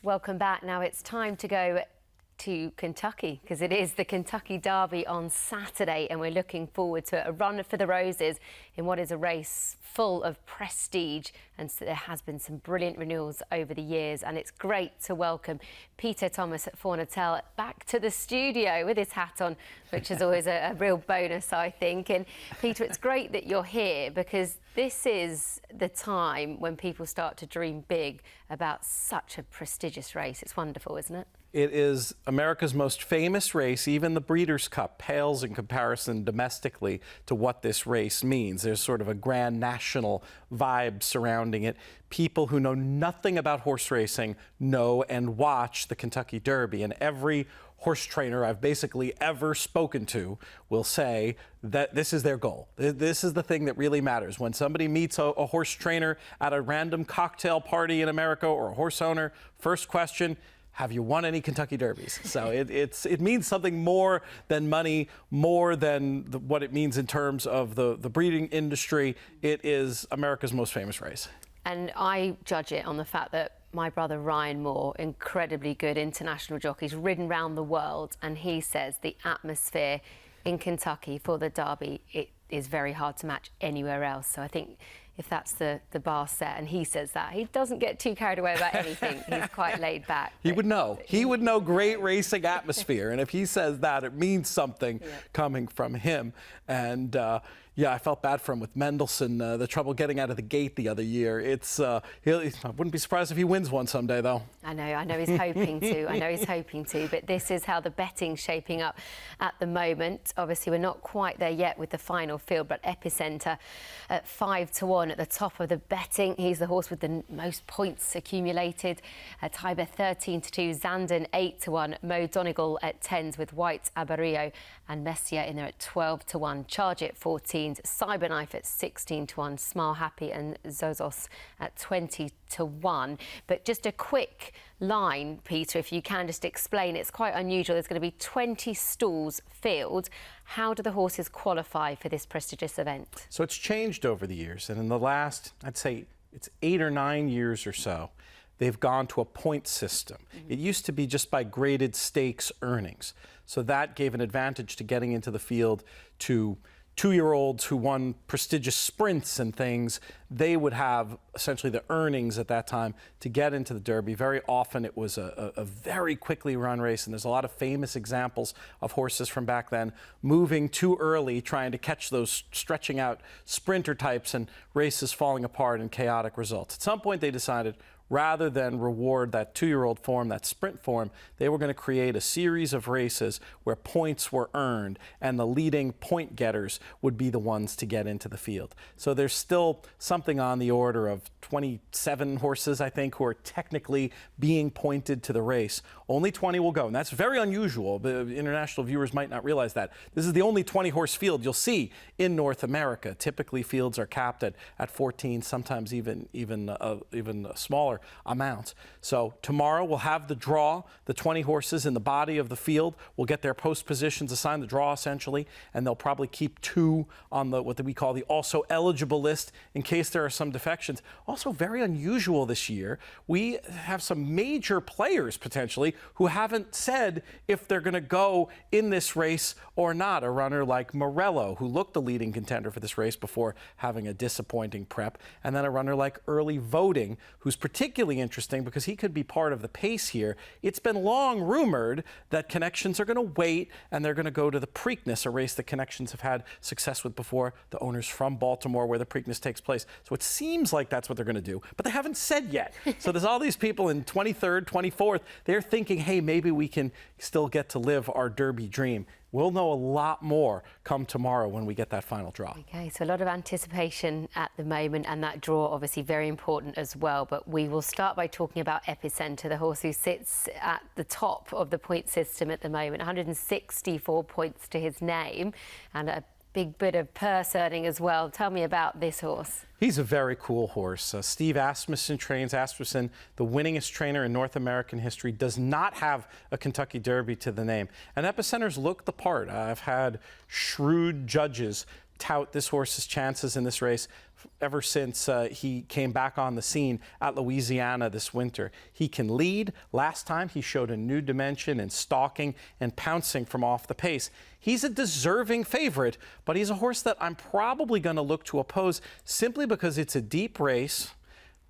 Welcome back. Now it's time to go to Kentucky because it is the Kentucky Derby on Saturday and we're looking forward to it. A run for the roses in what is a race full of prestige, and so there has been some brilliant renewals over the years, and it's great to welcome Peter Thomas at Fornatale back to the studio with his hat on, which is always a real bonus, I think. And Peter, it's great that you're here because this is the time when people start to dream big about such a prestigious race. It's wonderful, isn't it? It is America's most famous race. Even the Breeders' Cup pales in comparison domestically to what this race means. There's sort of a grand national vibe surrounding it. People who know nothing about horse racing know and watch the Kentucky Derby, and every horse trainer I've basically ever spoken to will say that this is their goal. This is the thing that really matters. When somebody meets a horse trainer at a random cocktail party in America or a horse owner, first question, have you won any Kentucky Derbies? So it means something more than money, more than what it means in terms of the breeding industry. It is America's most famous race. And I judge it on the fact that my brother Ryan Moore, incredibly good international jockey, he's ridden around the world, and he says the atmosphere in Kentucky for the Derby, it is very hard to match anywhere else. So I think if that's the bar set, and he says that, he doesn't get too carried away about anything. He's quite laid back. He would know. He would know great racing atmosphere. And if he says that, it means something coming from him. And yeah, I felt bad for him with Mendelssohn, the trouble getting out of the gate the other year. I wouldn't be surprised if he wins one someday, though. I know he's hoping to. I know he's hoping to. But this is how the betting's shaping up at the moment. Obviously, we're not quite there yet with the final field, but Epicenter at 5-1 at the top of the betting. He's the horse with the most points accumulated. Tiber 13-2, Zandon 8-1, Mo Donegal at 10s with White, Abarrio and Messier in there at 12-1, Charge at 14s, Cyberknife at 16-1, Smile Happy and Zozos at 20-1. But just a quick line, Peter, if you can just explain. It's quite unusual. There's going to be 20 stalls filled. How do the horses qualify for this prestigious event? So it's changed over the years, and in the last, I'd say it's 8 or 9 years or so, they've gone to a point system. It used to be just by graded stakes earnings. So that gave an advantage to getting into the field to two-year-olds who won prestigious sprints and things. They would have essentially the earnings at that time to get into the Derby. Very often it was a very quickly run race, and there's a lot of famous examples of horses from back then moving too early, trying to catch those stretching out sprinter types and races falling apart in chaotic results. At some point they decided, rather than reward that two-year-old form, that sprint form, they were going to create a series of races where points were earned and the leading point getters would be the ones to get into the field. So there's still something on the order of 27 horses, I think, who are technically being pointed to the race. Only 20 will go, and that's very unusual. The international viewers might not realize that. This is the only 20-horse field you'll see in North America. Typically, fields are capped at 14, sometimes even smaller amounts. So tomorrow we'll have the draw. The 20 horses in the body of the field will get their post positions assigned, the draw essentially, and they'll probably keep 2 on what we call the also eligible list in case there are some defections. Also very unusual this year, we have some major players potentially who haven't said if they're going to go in this race or not. A runner like Morello, who looked the leading contender for this race before having a disappointing prep, and then a runner like Early Voting, who's particularly interesting because he could be part of the pace here. It's been long rumored that Connections are going to wait and they're going to go to the Preakness, a race that Connections have had success with before. The owner's from Baltimore, where the Preakness takes place. So it seems like that's what they're going to do, but they haven't said yet. So there's all these people in 23rd, 24th. They're thinking, hey, maybe we can still get to live our Derby dream. We'll know a lot more come tomorrow when we get that final draw. Okay, so a lot of anticipation at the moment, and that draw obviously very important as well. But we will start by talking about Epicenter, the horse who sits at the top of the point system at the moment, 164 points to his name, and a big bit of purse earning as well. Tell me about this horse. He's a very cool horse. Steve Asmussen trains. Asmussen, the winningest trainer in North American history, does not have a Kentucky Derby to the name. And Epicenter's look the part. I've had shrewd judges tout this horse's chances in this race ever since he came back on the scene at Louisiana this winter. He can lead. Last time he showed a new dimension in stalking and pouncing from off the pace. He's a deserving favorite, but he's a horse that I'm probably going to look to oppose simply because it's a deep race.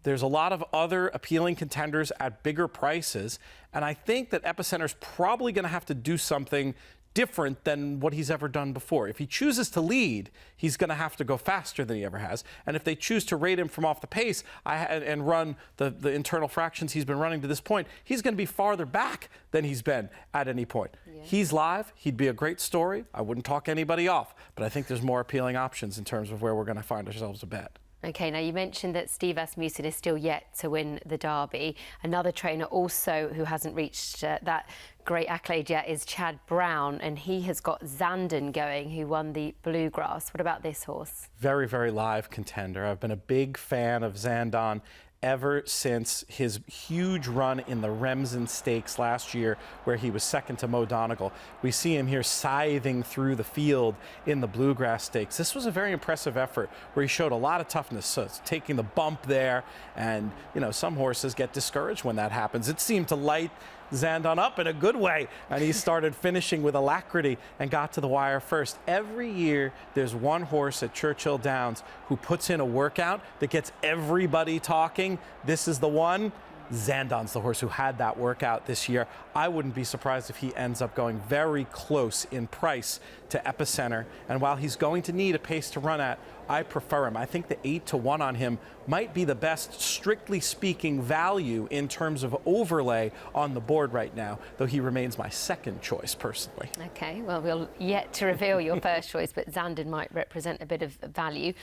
There's a lot of other appealing contenders at bigger prices, and I think that Epicenter's probably going to have to do something different than what he's ever done before. If he chooses to lead, he's going to have to go faster than he ever has. And if they choose to rate him from off the pace and run the internal fractions he's been running to this point, he's going to be farther back than he's been at any point. Yeah. He's live. He'd be a great story. I wouldn't talk anybody off, but I think there's more appealing options in terms of where we're going to find ourselves a bet. OK, now you mentioned that Steve Asmussen is still yet to win the Derby. Another trainer also who hasn't reached that great accolade yet is Chad Brown, and he has got Zandon going, who won the Bluegrass. What about this horse? Very, very live contender. I've been a big fan of Zandon ever since his huge run in the Remsen Stakes last year, where he was second to Mo Donegal. We see him here scything through the field in the Bluegrass Stakes. This was a very impressive effort where he showed a lot of toughness, so taking the bump there, and some horses get discouraged when that happens. It seemed to light Zandon up in a good way, and he started finishing with alacrity and got to the wire first. Every year there's one horse at Churchill Downs who puts in a workout that gets everybody talking. This is the one. Zandon's the horse who had that workout this year. I wouldn't be surprised if he ends up going very close in price to Epicenter, and while he's going to need a pace to run at, I prefer him. I think the 8-1 on him might be the best, strictly speaking, value in terms of overlay on the board right now, though he remains my second choice personally. OK, well, we'll yet to reveal your first choice, but Zandon might represent a bit of value.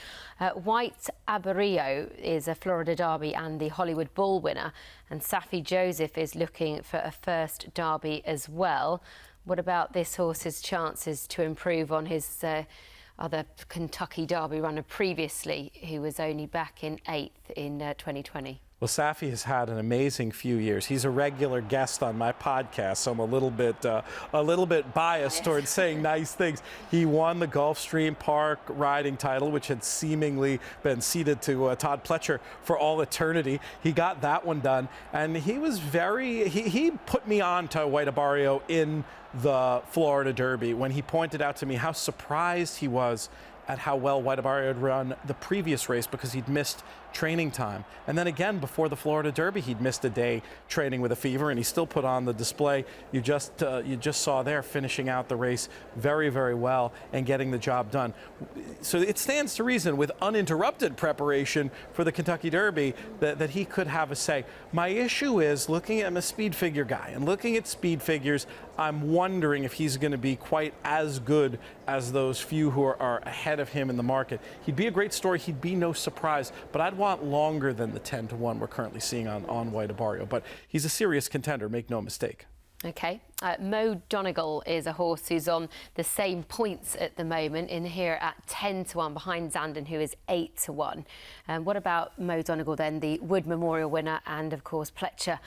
White Abarrio is a Florida Derby and the Hollywood Bull winner, and Safi Joseph is looking for a first Derby as well. What about this horse's chances to improve on his other Kentucky Derby runner previously, who was only back in 8th in 2020? Well, Safi has had an amazing few years. He's a regular guest on my podcast, so I'm a little bit biased towards saying nice things. He won the Gulfstream Park riding title, which had seemingly been ceded to Todd Pletcher for all eternity. He got that one done, and he was he put me on to White Abarrio in the Florida Derby when he pointed out to me how surprised he was at how well White Abarrio had run the previous race because he'd missed training time. And then again, before the Florida Derby, he'd missed a day training with a fever, and he still put on the display you just saw there, finishing out the race very, very well and getting the job done. So it stands to reason, with uninterrupted preparation for the Kentucky Derby, that he could have a say. My issue is, looking at him, a speed figure guy, and looking at speed figures, I'm wondering if he's going to be quite as good as those few who are ahead of him in the market. He'd be a great story. He'd be no surprise, but I'd want longer than the 10-1 we're currently seeing on White Abarrio. But he's a serious contender, make no mistake. OK. Mo Donegal is a horse who's on the same points at the moment, in here at 10-1 behind Zandon, who is 8-1. What about Mo Donegal then, the Wood Memorial winner, and of course Pletcher?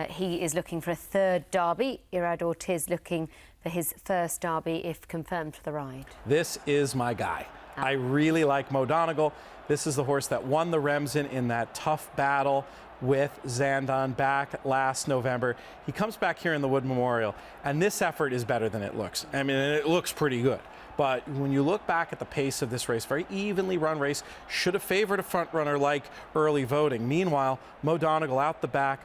He is looking for a third Derby. Irad Ortiz looking for his first Derby if confirmed for the ride. This is my guy. I really like Mo Donegal. This is the horse that won the Remsen in that tough battle with Zandon back last November. He comes back here in the Wood Memorial, and this effort is better than it looks. I mean, it looks pretty good. But when you look back at the pace of this race, very evenly run race, should have favored a front runner like early voting. Meanwhile, Mo Donegal out the back.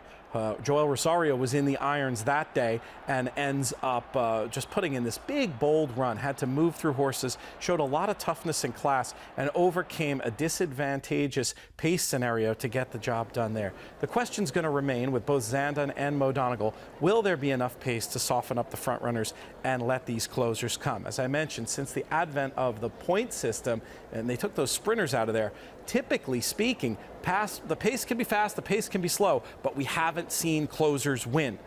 Joel Rosario was in the irons that day and ends up just putting in this big, bold run, had to move through horses, showed a lot of toughness and class, and overcame a disadvantageous pace scenario to get the job done there. The question's going to remain with both Zandon and Mo Donegal, will there be enough pace to soften up the front runners and let these closers come? As I mentioned, since the advent of the point system, and they took those sprinters out of there, typically speaking, the pace can be fast, the pace can be slow, but we haven't seen closers win.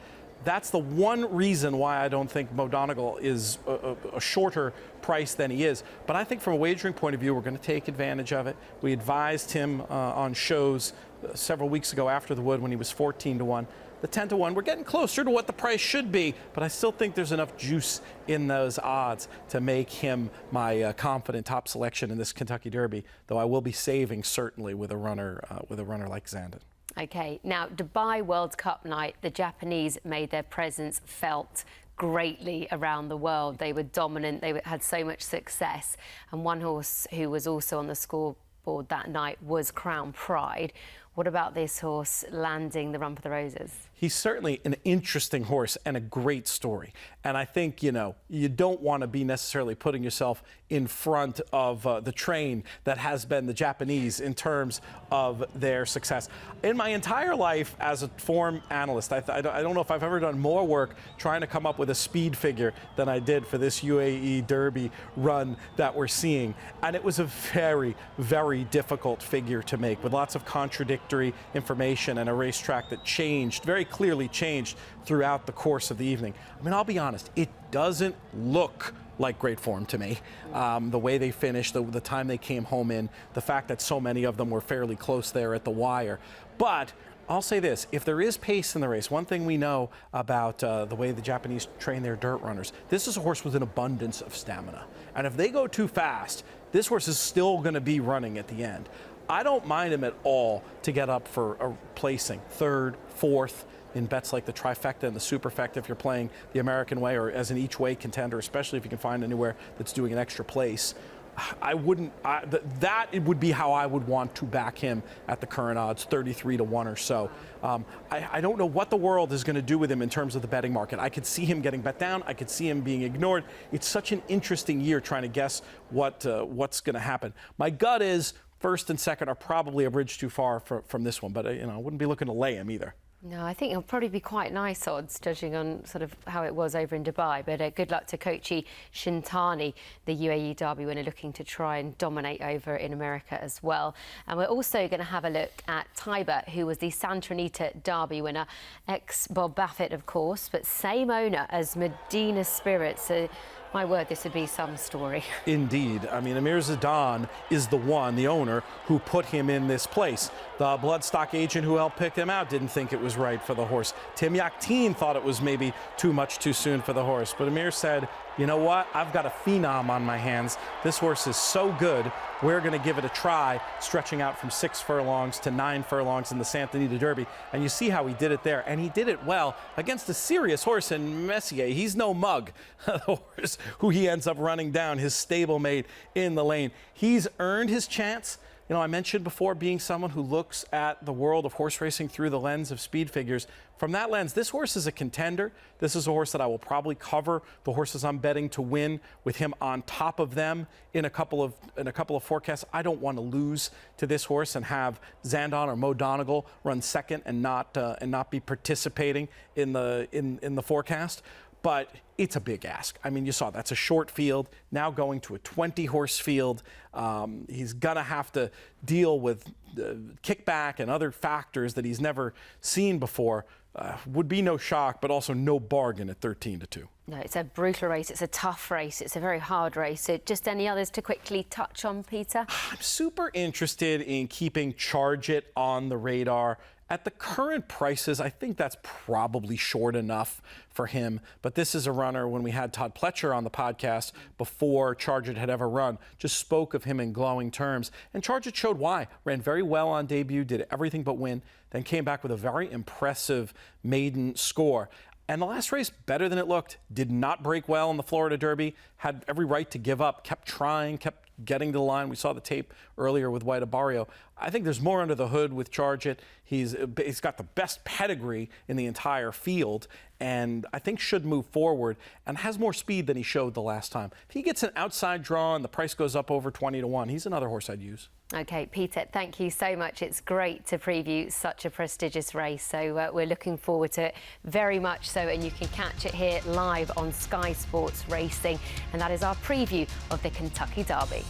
That's the one reason why I don't think Mo Donegal is a shorter price than he is. But I think from a wagering point of view, we're going to take advantage of it. We advised him on shows several weeks ago after the Wood when he was 14-1. the 10-1. We're getting closer to what the price should be, but I still think there's enough juice in those odds to make him my confident top selection in this Kentucky Derby, though I will be saving certainly with a runner like Zandon. Okay, now Dubai World Cup night, the Japanese made their presence felt greatly around the world. They were dominant, they had so much success, and one horse who was also on the scoreboard that night was Crown Pride. What about this horse landing the Run for the Roses? He's certainly an interesting horse and a great story. And I think, you know, you don't want to be necessarily putting yourself in front of the train that has been the Japanese in terms of their success. In my entire life as a form analyst, I don't know if I've ever done more work trying to come up with a speed figure than I did for this UAE Derby run that we're seeing. And it was a very, very difficult figure to make with lots of contradictory information and a racetrack that changed, very clearly changed throughout the course of the evening. I mean, I'll be honest, it doesn't look like great form to me. The way they finished, the time they came home in, the fact that so many of them were fairly close there at the wire. But I'll say this, if there is pace in the race, one thing we know about the way the Japanese train their dirt runners, this is a horse with an abundance of stamina. And if they go too fast, this horse is still going to be running at the end. I don't mind him at all to get up for a placing, third, fourth, in bets like the trifecta and the superfecta if you're playing the American way or as an each way contender, especially if you can find anywhere that's doing an extra place. That would be how I would want to back him at the current odds, 33-1 or so. I don't know what the world is going to do with him in terms of the betting market. I could see him getting bet down. I could see him being ignored. It's such an interesting year trying to guess what's going to happen. My gut is first and second are probably a bridge too far from this one, but I wouldn't be looking to lay him either. No, I think it'll probably be quite nice odds, judging on sort of how it was over in Dubai. But good luck to Kochi Shintani, the UAE Derby winner, looking to try and dominate over in America as well. And we're also going to have a look at Tiber, who was the Santa Anita Derby winner, ex-Bob Baffett, of course, but same owner as Medina Spirit. So, my word, this would be some story. Indeed. I mean, Amir Zandon is the owner, who put him in this place. The bloodstock agent who helped pick him out didn't think it was right for the horse. Tim Yakteen thought it was maybe too much too soon for the horse. But Amir said, you know what? I've got a phenom on my hands. This horse is so good, we're going to give it a try, stretching out from 6 furlongs to 9 furlongs in the Santa Anita Derby. And you see how he did it there. And he did it well against a serious horse in Messier. He's no mug, the horse who he ends up running down, his stablemate in the lane. He's earned his chance. You know, I mentioned before being someone who looks at the world of horse racing through the lens of speed figures. From that lens, this horse is a contender. This is a horse that I will probably cover the horses I'm betting to win with him on top of them in a couple of forecasts. I don't want to lose to this horse and have Zandon or Mo Donegal run second and not be participating in the forecast. But it's a big ask. I mean, you saw that's a short field, now going to a 20-horse field. He's going to have to deal with kickback and other factors that he's never seen before. Would be no shock, but also no bargain at 13-2. No, it's a brutal race. It's a tough race. It's a very hard race. Just any others to quickly touch on, Peter? I'm super interested in keeping Charge It on the radar. At the current prices, I think that's probably short enough for him. But this is a runner, when we had Todd Pletcher on the podcast before Charge It had ever run, just spoke of him in glowing terms. And Charge It showed why. Ran very well on debut, did everything but win, then came back with a very impressive maiden score. And the last race, better than it looked. Did not break well in the Florida Derby. Had every right to give up. Kept trying, kept getting to the line. We saw the tape earlier with White Abarrio. I think there's more under the hood with Charge It. He's got the best pedigree in the entire field, and I think should move forward and has more speed than he showed the last time. If he gets an outside draw and the price goes up over 20-1, he's another horse I'd use. OK, Peter, thank you so much. It's great to preview such a prestigious race, so we're looking forward to it very much so, and you can catch it here live on Sky Sports Racing, and that is our preview of the Kentucky Derby.